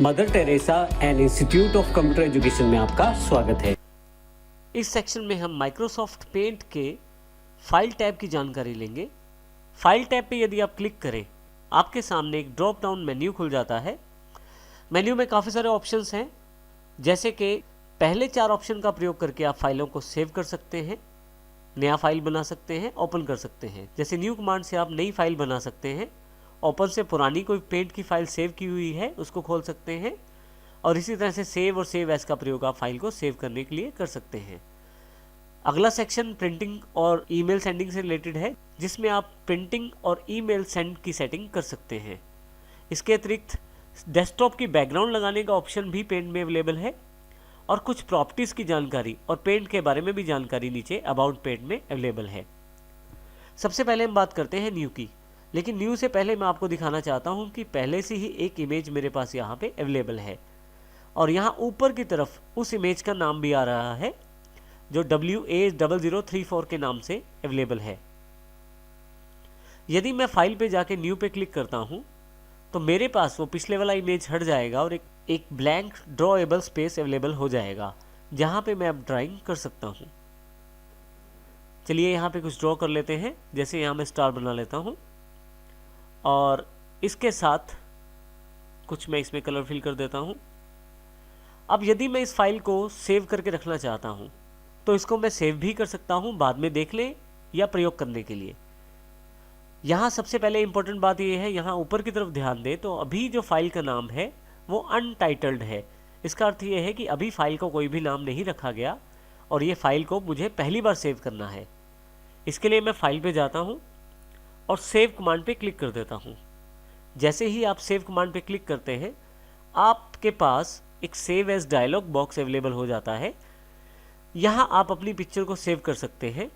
Mother Teresa and institute of computer education में आपका स्वागत है। इस सेक्शन में हम माइक्रोसॉफ्ट पेंट के फाइल टैब की जानकारी लेंगे। फाइल टैब पे यदि आप क्लिक करें, आपके सामने एक ड्रॉप डाउन मेन्यू खुल जाता है। मेन्यू में काफ़ी सारे ऑप्शंस हैं, जैसे कि पहले 4 ऑप्शन का प्रयोग करके आप फाइलों को सेव कर सकते हैं, नया फाइल बना सकते हैं, ओपन कर सकते हैं। जैसे न्यू कमांड से आप नई फाइल बना सकते हैं, ओपन से पुरानी कोई पेंट की फाइल सेव की हुई है उसको खोल सकते हैं, और इसी तरह से सेव और सेव एज का प्रयोग आप फाइल को सेव करने के लिए कर सकते हैं। अगला सेक्शन प्रिंटिंग और ईमेल सेंडिंग से रिलेटेड है, जिसमें आप प्रिंटिंग और ईमेल सेंड की सेटिंग कर सकते हैं। इसके अतिरिक्त डेस्कटॉप की बैकग्राउंड लगाने का ऑप्शन भी पेंट में अवेलेबल है, और कुछ प्रॉपर्टीज़ की जानकारी और पेंट के बारे में भी जानकारी नीचे अबाउट पेंट में अवेलेबल है। सबसे पहले हम बात करते हैं न्यू की, लेकिन न्यू से पहले मैं आपको दिखाना चाहता हूं कि पहले से ही एक इमेज मेरे पास यहाँ पे अवेलेबल है, और यहाँ ऊपर की तरफ उस इमेज का नाम भी आ रहा है जो WA0034 के नाम से अवेलेबल है। यदि मैं फाइल पे जाके न्यू पे क्लिक करता हूँ तो मेरे पास वो पिछले वाला इमेज हट जाएगा और एक ब्लैंक ड्रॉएबल स्पेस अवेलेबल हो जाएगा, जहाँ पे मैं अब ड्राइंग कर सकता हूँ। चलिए यहाँ पे कुछ ड्रॉ कर लेते हैं। जैसे यहाँ मैं स्टार बना लेता हूँ, और इसके साथ कुछ मैं इसमें कलर फिल कर देता हूँ। अब यदि मैं इस फाइल को सेव करके रखना चाहता हूँ तो इसको मैं सेव भी कर सकता हूँ बाद में देख लें या प्रयोग करने के लिए। यहाँ सबसे पहले इम्पोर्टेंट बात यह है, यहाँ ऊपर की तरफ ध्यान दें तो अभी जो फाइल का नाम है वो अनटाइटल्ड है। इसका अर्थ ये है कि अभी फाइल को कोई भी नाम नहीं रखा गया, और ये फाइल को मुझे पहली बार सेव करना है। इसके लिए मैं फाइल पे जाता हूँ और सेव कमांड पे क्लिक कर देता हूँ। जैसे ही आप सेव कमांड पे क्लिक करते हैं, आपके पास एक save as dialog box available हो जाता है। यहाँ आप अपनी पिक्चर को सेव कर सकते हैं।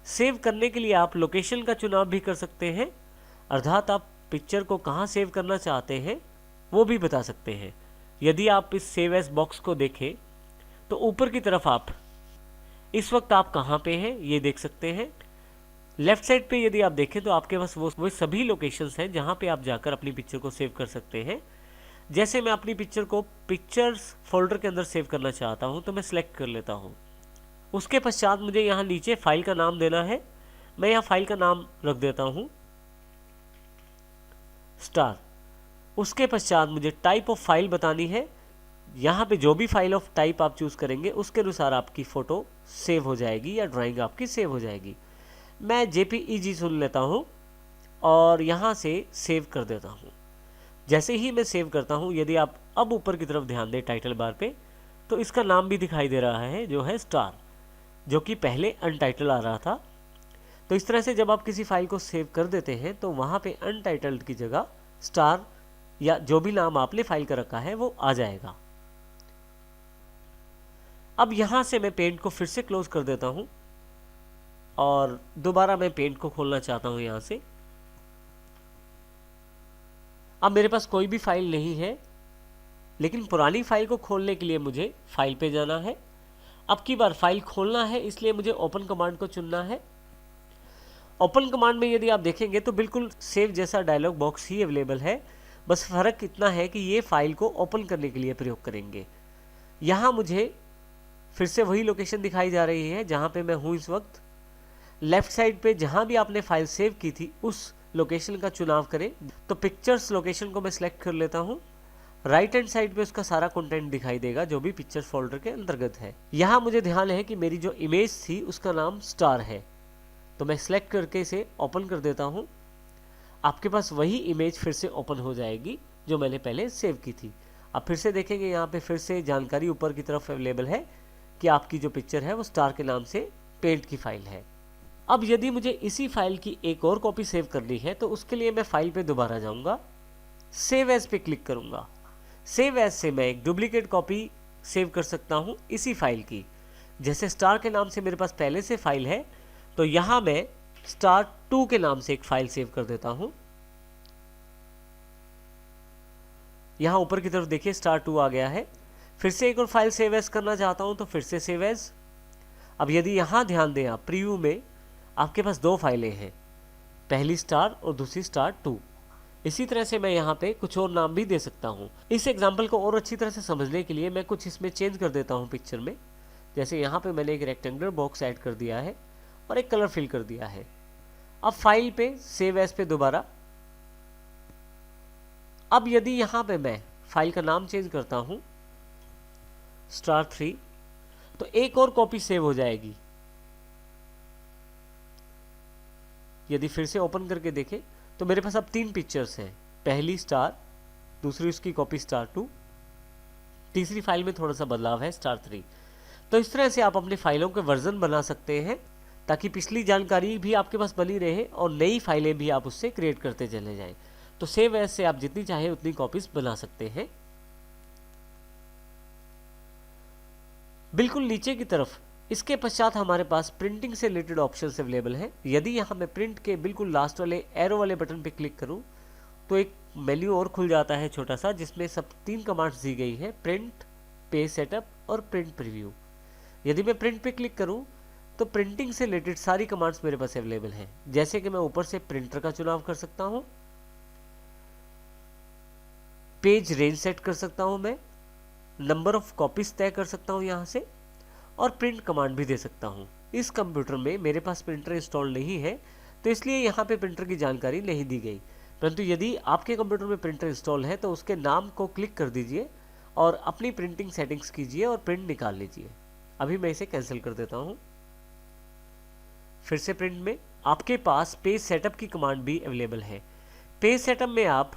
सेव करने के लिए आप लोकेशन का चुनाव भी कर सकते हैं, अर्थात आप पिक्चर को कहाँ सेव करना चाहते हैं वो भी बता सकते हैं। यदि आप इस सेव एज बॉक्स को देखें तो ऊपर की तरफ आप इस वक्त आप कहाँ पे हैं ये देख सकते हैं। लेफ्ट साइड पे यदि आप देखें तो आपके पास वो सभी लोकेशंस हैं जहाँ पे आप जाकर अपनी पिक्चर को सेव कर सकते हैं। जैसे मैं अपनी पिक्चर को पिक्चर्स फोल्डर के अंदर सेव करना चाहता हूँ तो मैं सिलेक्ट कर लेता हूँ। उसके पश्चात मुझे यहाँ नीचे फाइल का नाम देना है। मैं यहाँ फाइल का नाम रख देता हूँ स्टार। उसके पश्चात मुझे टाइप ऑफ फाइल बतानी है। यहाँ पे जो भी फाइल ऑफ टाइप आप चूज़ करेंगे उसके अनुसार आपकी फ़ोटो सेव हो जाएगी या ड्राइंग आपकी सेव हो जाएगी। मैं JPEG चुन लेता हूँ और यहाँ से सेव कर देता हूँ। जैसे ही मैं सेव करता हूँ, यदि आप अब ऊपर की तरफ ध्यान दें टाइटल बार पे, तो इसका नाम भी दिखाई दे रहा है जो है स्टार, जो कि पहले अनटाइटल आ रहा था। तो इस तरह से जब आप किसी फाइल को सेव कर देते हैं तो वहाँ पे अनटाइटल्ड की जगह स्टार या जो भी नाम आपने फाइल का रखा है वो आ जाएगा। अब यहाँ से मैं पेंट को फिर से क्लोज कर देता हूँ और दोबारा मैं पेंट को खोलना चाहता हूँ यहाँ से। अब मेरे पास कोई भी फाइल नहीं है, लेकिन पुरानी फाइल को खोलने के लिए मुझे फाइल पे जाना है। अब की बार फाइल खोलना है, इसलिए मुझे ओपन कमांड को चुनना है। ओपन कमांड में यदि आप देखेंगे तो बिल्कुल सेव जैसा डायलॉग बॉक्स ही अवेलेबल है, बस फ़र्क इतना है कि ये फाइल को ओपन करने के लिए प्रयोग करेंगे। यहाँ मुझे फिर से वही लोकेशन दिखाई जा रही है जहाँ पे मैं हूँ इस वक्त। लेफ्ट साइड पे जहाँ भी आपने फाइल सेव की थी उस लोकेशन का चुनाव करें। तो पिक्चर्स लोकेशन को मैं सिलेक्ट कर लेता हूँ। राइट हैंड साइड पे उसका सारा कंटेंट दिखाई देगा जो भी पिक्चर्स फोल्डर के अंतर्गत है। यहाँ मुझे ध्यान है कि मेरी जो इमेज थी उसका नाम स्टार है, तो मैं सिलेक्ट करके इसे ओपन कर देता हूँ। आपके पास वही इमेज फिर से ओपन हो जाएगी जो मैंने पहले सेव की थी। अब फिर से देखेंगे, यहाँ पे फिर से जानकारी ऊपर की तरफ अवेलेबल है कि आपकी जो पिक्चर है वो स्टार के नाम से पेंट की फाइल है। अब यदि मुझे इसी फाइल की एक और कॉपी सेव करनी है तो उसके लिए मैं फाइल पे दोबारा जाऊंगा, सेव एज पे क्लिक करूंगा। सेव एज से मैं एक डुप्लीकेट कॉपी सेव कर सकता हूं इसी फाइल की। जैसे स्टार के नाम से मेरे पास पहले से फाइल है, तो यहाँ मैं स्टार 2 के नाम से एक फाइल सेव कर देता हूं। यहाँ ऊपर की तरफ देखिए स्टार 2 आ गया है। फिर से एक और फाइल सेव एज करना चाहता हूं तो फिर से सेव एज। अब यदि यहाँ ध्यान दें आप, प्रीव्यू में आपके पास 2 फाइलें हैं, पहली स्टार और दूसरी स्टार 2। इसी तरह से मैं यहाँ पे कुछ और नाम भी दे सकता हूँ। इस एग्जाम्पल को और अच्छी तरह से समझने के लिए मैं कुछ इसमें चेंज कर देता हूँ पिक्चर में। जैसे यहाँ पे मैंने एक रेक्टेंगुलर बॉक्स ऐड कर दिया है और एक कलर फिल कर दिया है। अब फाइल पे सेव एज पे दोबारा। अब यदि यहाँ पे मैं फाइल का नाम चेंज करता हूँ star3, तो एक और कॉपी सेव हो जाएगी। यदि फिर से ओपन करके देखें तो मेरे पास अब 3 पिक्चर्स हैं, पहली स्टार, दूसरी उसकी कॉपी star2, तीसरी फाइल में थोड़ा सा बदलाव है star3। तो इस तरह से आप अपनी फाइलों के वर्जन बना सकते हैं ताकि पिछली जानकारी भी आपके पास बनी रहे और नई फाइलें भी आप उससे क्रिएट करते चले जाएं। तो सेव एज से आप जितनी चाहे उतनी कॉपीज बना सकते हैं। बिल्कुल नीचे की तरफ इसके पश्चात हमारे पास प्रिंटिंग से रिलेटेड ऑप्शंस अवेलेबल हैं। यदि यहाँ मैं प्रिंट के बिल्कुल लास्ट वाले एरो वाले बटन पे क्लिक करूँ तो एक मेन्यू और खुल जाता है छोटा सा, जिसमें सब 3 कमांड्स दी गई है, प्रिंट, पेज सेटअप और प्रिंट प्रीव्यू। यदि मैं प्रिंट पे क्लिक करूं तो प्रिंटिंग से रिलेटेड सारी कमांड्स मेरे पास अवेलेबल हैं। जैसे कि मैं ऊपर से प्रिंटर का चुनाव कर सकता हूं, पेज रेंज सेट कर सकता हूं, मैं नंबर ऑफ कॉपीज तय कर सकता हूं यहां से, और प्रिंट कमांड भी दे सकता हूं। इस कंप्यूटर में मेरे पास प्रिंटर इंस्टॉल नहीं है तो इसलिए यहाँ पे प्रिंटर की जानकारी नहीं दी गई, परंतु यदि आपके कंप्यूटर में प्रिंटर इंस्टॉल है तो उसके नाम को क्लिक कर दीजिए और अपनी प्रिंटिंग सेटिंग्स कीजिए और प्रिंट निकाल लीजिए। अभी मैं इसे कैंसिल कर देता हूं। फिर से प्रिंट में आपके पास पेज सेटअप की कमांड भी अवेलेबल है। पेज सेटअप में आप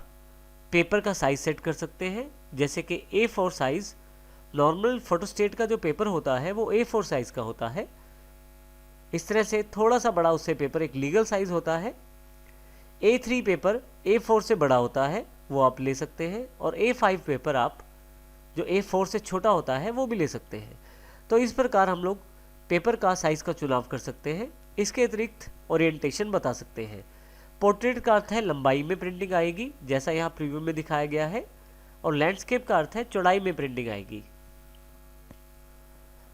पेपर का साइज सेट कर सकते हैं, जैसे कि A4 साइज। नॉर्मल फोटोस्टेट का जो पेपर होता है वो A4 साइज का होता है। इस तरह से थोड़ा सा बड़ा उससे पेपर एक लीगल साइज होता है। A3 पेपर A4 से बड़ा होता है, वो आप ले सकते हैं, और A5 पेपर आप जो A4 से छोटा होता है वो भी ले सकते हैं। तो इस प्रकार हम लोग पेपर का साइज का चुनाव कर सकते हैं। इसके अतिरिक्त ओरिएंटेशन बता सकते हैं। पोर्ट्रेट का अर्थ है लंबाई में प्रिंटिंग आएगी, जैसा यहाँ प्रीव्यू में दिखाया गया है, और लैंडस्केप का अर्थ है चौड़ाई में प्रिंटिंग आएगी।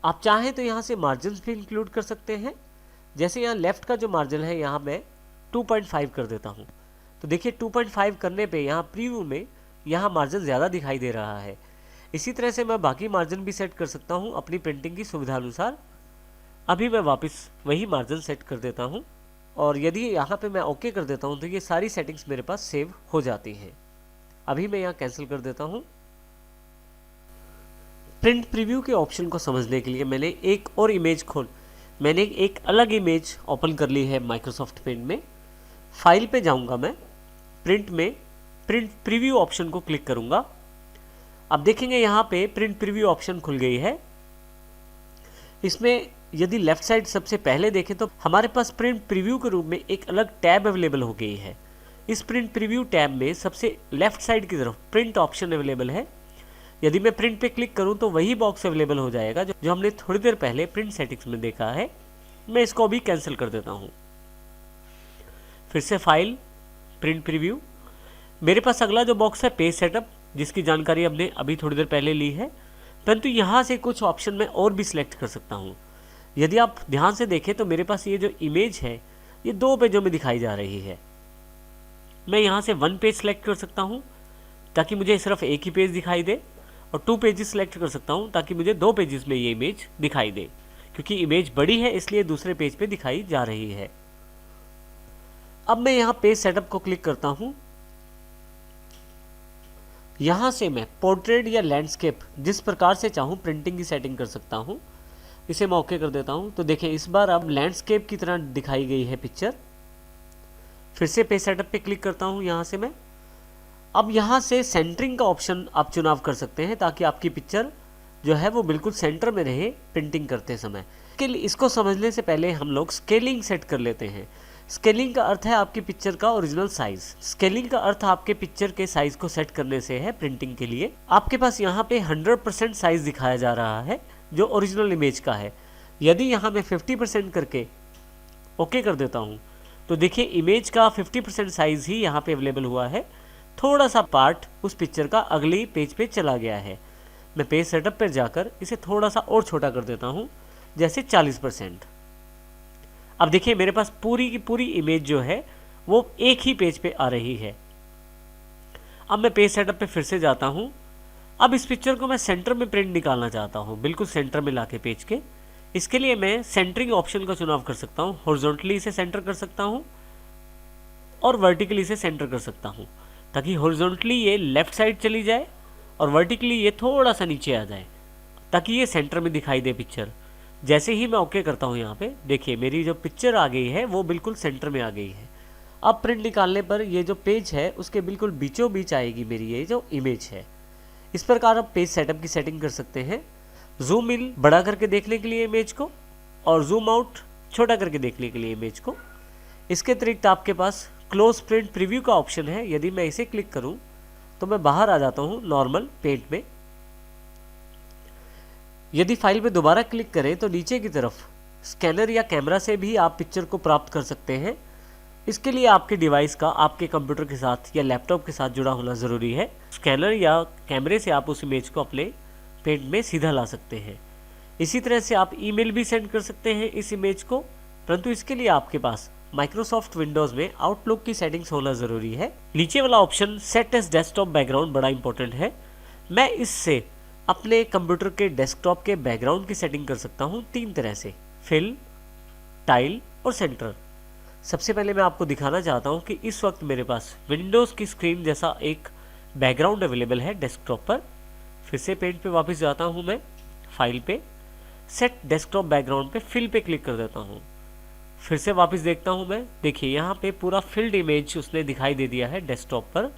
आप चाहें तो यहाँ से मार्जिन भी इंक्लूड कर सकते हैं। जैसे यहाँ लेफ्ट का जो मार्जिन है यहाँ मैं 2.5 कर देता हूँ, तो देखिए 2.5 करने पे यहाँ प्रीव्यू में यहाँ मार्जिन ज़्यादा दिखाई दे रहा है। इसी तरह से मैं बाकी मार्जिन भी सेट कर सकता हूँ अपनी प्रिंटिंग की सुविधा अनुसार। अभी मैं वापस वही मार्जिन सेट कर देता हूँ, और यदि यहाँ पे मैं ओके कर देता हूँ तो ये सारी सेटिंग्स मेरे पास सेव हो जाती हैं। अभी मैं यहाँ कैंसिल कर देता हूँ। प्रिंट प्रीव्यू के ऑप्शन को समझने के लिए मैंने एक और इमेज मैंने एक अलग इमेज ओपन कर ली है माइक्रोसॉफ्ट पेंट में। फाइल पे जाऊँगा मैं, प्रिंट में प्रिंट प्रीव्यू ऑप्शन को क्लिक करूँगा। अब देखेंगे यहाँ पे प्रिंट प्रीव्यू ऑप्शन खुल गई है। इसमें यदि लेफ्ट साइड सबसे पहले देखें तो हमारे पास प्रिंट प्रीव्यू के रूप में एक अलग टैब अवेलेबल हो गई है। इस प्रिंट प्रीव्यू टैब में सबसे लेफ्ट साइड की तरफ प्रिंट ऑप्शन अवेलेबल है। यदि मैं प्रिंट पे क्लिक करूं तो वही बॉक्स अवेलेबल हो जाएगा जो हमने थोड़ी देर पहले प्रिंट सेटिंग्स में देखा है। मैं इसको भी कैंसिल कर देता हूं। फिर से फाइल, प्रिंट प्रीव्यू। मेरे पास अगला जो बॉक्स है पेज सेटअप, जिसकी जानकारी हमने अभी थोड़ी देर पहले ली है, परंतु यहाँ से कुछ ऑप्शन मैं और भी सिलेक्ट कर सकता हूँ। यदि आप ध्यान से देखें तो मेरे पास ये जो इमेज है ये 2 पेजों में दिखाई जा रही है। मैं यहाँ से 1 पेज सेलेक्ट कर सकता हूँ ताकि मुझे सिर्फ एक ही पेज दिखाई दे, और 2 पेजेस सेलेक्ट कर सकता हूँ ताकि मुझे 2 पेजेस में ये इमेज दिखाई दे। क्योंकि इमेज बड़ी है इसलिए दूसरे पेज पे दिखाई जा रही है। अब मैं यहाँ पेज सेटअप को क्लिक करता हूँ। यहाँ से मैं पोर्ट्रेट या लैंडस्केप जिस प्रकार से चाहूँ प्रिंटिंग की सेटिंग कर सकता हूँ। इसे मैं ओके कर देता हूँ। तो देखें इस बार अब लैंडस्केप की तरह दिखाई गई है पिक्चर। फिर से पेज सेटअप पे क्लिक करता हूँ यहाँ से मैं। अब यहाँ से सेंटरिंग का ऑप्शन आप चुनाव कर सकते हैं ताकि आपकी पिक्चर जो है वो बिल्कुल सेंटर में रहे प्रिंटिंग करते समय। इसको समझने से पहले हम लोग स्केलिंग सेट कर लेते हैं। स्केलिंग का अर्थ है आपकी पिक्चर का ओरिजिनल साइज। स्केलिंग का अर्थ आपके पिक्चर के साइज को सेट करने से है प्रिंटिंग के लिए। आपके पास यहाँ पे 100% साइज दिखाया जा रहा है जो ओरिजिनल इमेज का है। यदि यहाँ मैं 50% करके ओके कर देता हूँ तो देखिए इमेज का 50% साइज ही यहाँ पे अवेलेबल हुआ है। थोड़ा सा पार्ट उस पिक्चर का अगली पेज पे चला गया है। मैं पेज सेटअप पर जाकर इसे थोड़ा सा और छोटा कर देता हूँ, जैसे 40%। अब देखिए मेरे पास पूरी की पूरी इमेज जो है वो एक ही पेज पे आ रही है। अब मैं पेज सेटअप पे फिर से जाता हूँ। अब इस पिक्चर को मैं सेंटर में प्रिंट निकालना चाहता हूँ, बिल्कुल सेंटर में लाके पेज के। इसके लिए मैं सेंटरिंग ऑप्शन का चुनाव कर सकता हूँ। हॉरिजॉन्टली इसे सेंटर कर सकता हूँ और वर्टिकली इसे सेंटर कर सकता हूँ, ताकि हॉरिजॉन्टली ये लेफ्ट साइड चली जाए और वर्टिकली ये थोड़ा सा नीचे आ जाए, ताकि ये सेंटर में दिखाई दे पिक्चर। जैसे ही मैं ओके करता हूँ यहाँ पे देखिए मेरी जो पिक्चर आ गई है वो बिल्कुल सेंटर में आ गई है। अब प्रिंट निकालने पर ये जो पेज है उसके बिल्कुल बीचों बीच आएगी मेरी ये जो इमेज है। इस प्रकार आप पेज सेटअप की सेटिंग कर सकते हैं। जूम इन बड़ा करके देखने के लिए इमेज को और जूम आउट छोटा करके देखने के लिए इमेज को। इसके अतिरिक्त आपके पास क्लोज प्रिंट प्रीव्यू का ऑप्शन है। यदि मैं इसे क्लिक करूं तो मैं बाहर आ जाता हूं नॉर्मल पेंट में। यदि फाइल पे दोबारा क्लिक करें तो नीचे की तरफ स्कैनर या कैमरा से भी आप पिक्चर को प्राप्त कर सकते हैं। इसके लिए आपके डिवाइस का आपके कंप्यूटर के साथ या लैपटॉप के साथ जुड़ा होना ज़रूरी है। स्कैनर या कैमरे से आप उस इमेज को अपने पेंट में सीधा ला सकते हैं। इसी तरह से आप ईमेल भी सेंड कर सकते हैं इस इमेज को, परंतु इसके लिए आपके पास माइक्रोसॉफ्ट विंडोज़ में आउटलुक की सेटिंग्स होना ज़रूरी है। नीचे वाला option set as desktop background बड़ा इंपॉर्टेंट है। मैं इससे अपने कंप्यूटर के डेस्कटॉप के बैकग्राउंड की सेटिंग कर सकता हूँ 3 तरह से, फिल, टाइल और सेंटर। सबसे पहले मैं आपको दिखाना चाहता हूँ कि इस वक्त मेरे पास विंडोज़ की स्क्रीन जैसा एक बैकग्राउंड अवेलेबल है डेस्कटॉप पर। फिर से पेंट पे वापस जाता हूँ मैं, फाइल पे, सेट डेस्कटॉप बैकग्राउंड पे फिल पे क्लिक कर देता हूँ। फिर से वापस देखता हूँ मैं, देखिए यहाँ पे पूरा फिल्ड इमेज उसने दिखाई दे दिया है डेस्कटॉप पर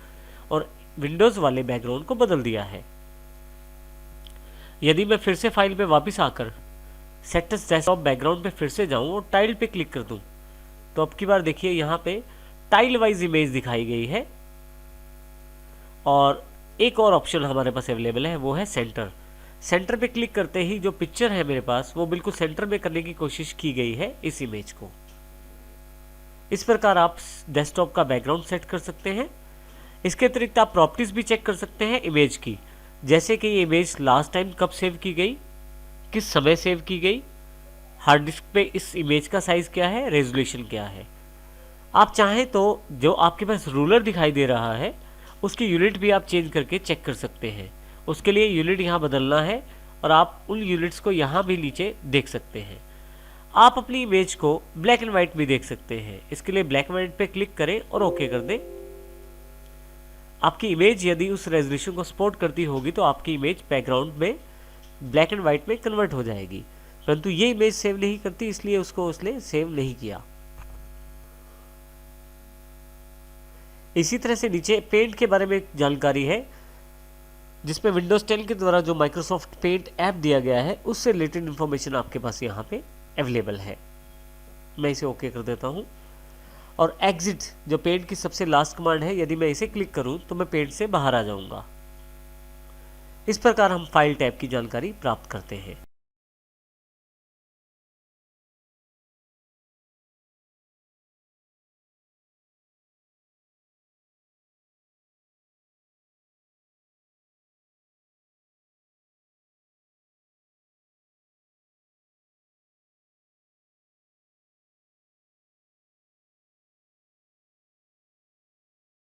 और विंडोज़ वाले बैकग्राउंड को बदल दिया है। यदि मैं फिर से फाइल पे वापस आकर सेट डेस्कटॉप बैकग्राउंड पे फिर से जाऊँ और टाइल पे क्लिक कर दूँ तो अब की बार देखिए यहाँ पे टाइल वाइज इमेज दिखाई गई है। और एक और ऑप्शन हमारे पास अवेलेबल है, वो है सेंटर। सेंटर पे क्लिक करते ही जो पिक्चर है मेरे पास वो बिल्कुल सेंटर में करने की कोशिश की गई है इस इमेज को। इस प्रकार आप डेस्कटॉप का बैकग्राउंड सेट कर सकते हैं। इसके अतिरिक्त आप प्रॉपर्टीज भी चेक कर सकते हैं इमेज की, जैसे कि ये इमेज लास्ट टाइम कब सेव की गई, किस समय सेव की गई, हार्ड डिस्क पे इस इमेज का साइज क्या है, रेजोल्यूशन क्या है। आप चाहें तो जो आपके पास रूलर दिखाई दे रहा है उसकी यूनिट भी आप चेंज करके चेक कर सकते हैं। उसके लिए यूनिट यहाँ बदलना है और आप उन यूनिट्स को यहाँ भी नीचे देख सकते हैं। आप अपनी इमेज को ब्लैक एंड वाइट भी देख सकते हैं। इसके लिए ब्लैक एंड वाइट पे क्लिक करें और ओके कर दें। आपकी इमेज यदि उस रेजोल्यूशन को सपोर्ट करती होगी तो आपकी इमेज बैकग्राउंड में ब्लैक एंड वाइट में कन्वर्ट हो जाएगी, परंतु ये इमेज सेव नहीं करती, इसलिए उसको उसने सेव नहीं किया। इसी तरह से नीचे पेंट के बारे में जानकारी है, जिसमें विंडोज 10 के द्वारा जो माइक्रोसॉफ्ट पेंट ऐप दिया गया है उससे रिलेटेड इन्फॉर्मेशन आपके पास यहाँ पे अवेलेबल है। मैं इसे ओके कर देता हूँ और एग्जिट जो पेंट की सबसे लास्ट कमांड है, यदि मैं इसे क्लिक करूँ तो मैं पेंट से बाहर आ जाऊँगा। इस प्रकार हम फाइल टैब की जानकारी प्राप्त करते हैं।